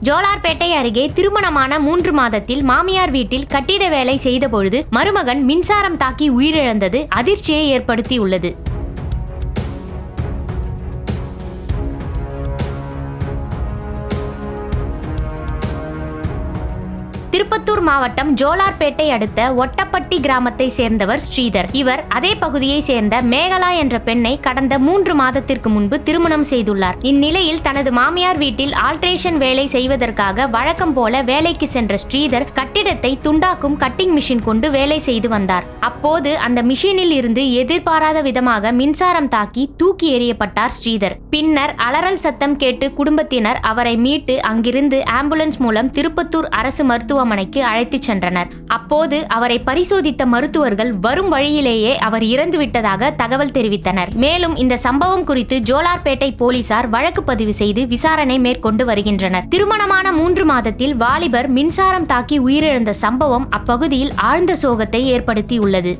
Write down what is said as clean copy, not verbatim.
ஜோலார்பேட்டை அருகே திருமணமான 3 மாதத்தில் மாமியார் வீட்டில் கட்டிட வேலை செய்தபொழுது மருமகன் மின்சாரம் தாக்கி உயிரிழந்தது அதிர்ச்சியை ஏற்படுத்தியுள்ளது. திருப்பத்தூர் மாவட்டம் ஜோலார்பேட்டை அடுத்த ஒட்டப்பட்டி கிராமத்தை சேர்ந்தவர் ஸ்ரீதர். இவர் அதே பகுதியை சேர்ந்த மேகலா என்ற பெண்ணை கடந்த 3 மாதத்திற்கு முன்பு திருமணம் செய்துள்ளார். இந்நிலையில் தனது மாமியார் வீட்டில் ஆல்ட்ரேஷன் வேலை செய்வதற்காக வழக்கம் போல வேலைக்கு சென்ற ஸ்ரீதர் கட்டிடத்தை துண்டாக்கும் கட்டிங் மிஷின் கொண்டு வேலை செய்து வந்தார். அப்போது அந்த மிஷினில் இருந்து எதிர்பாராத விதமாக மின்சாரம் தாக்கி தூக்கி எறியப்பட்டார் ஸ்ரீதர். பின்னர் அலறல் சத்தம் கேட்டு குடும்பத்தினர் அவரை மீட்டு அங்கிருந்து ஆம்புலன்ஸ் மூலம் திருப்பத்தூர் அரசு மருத்துவமனைக்கு அழைத்துச் சென்றனர். அப்போது அவரை பரிசோதித்த மருத்துவர்கள் வரும் வழியிலேயே அவர் இறந்துவிட்டதாக தகவல் தெரிவித்தனர். மேலும் இந்த சம்பவம் குறித்து ஜோலார்பேட்டை போலீசார் வழக்கு பதிவு செய்து விசாரணை மேற்கொண்டு வருகின்றனர். திருமணமான 3 மாதத்தில் வாலிபர் மின்சாரம் தாக்கி உயிரிழந்த சம்பவம் அப்பகுதியில் ஆழ்ந்த சோகத்தை ஏற்படுத்தியுள்ளது.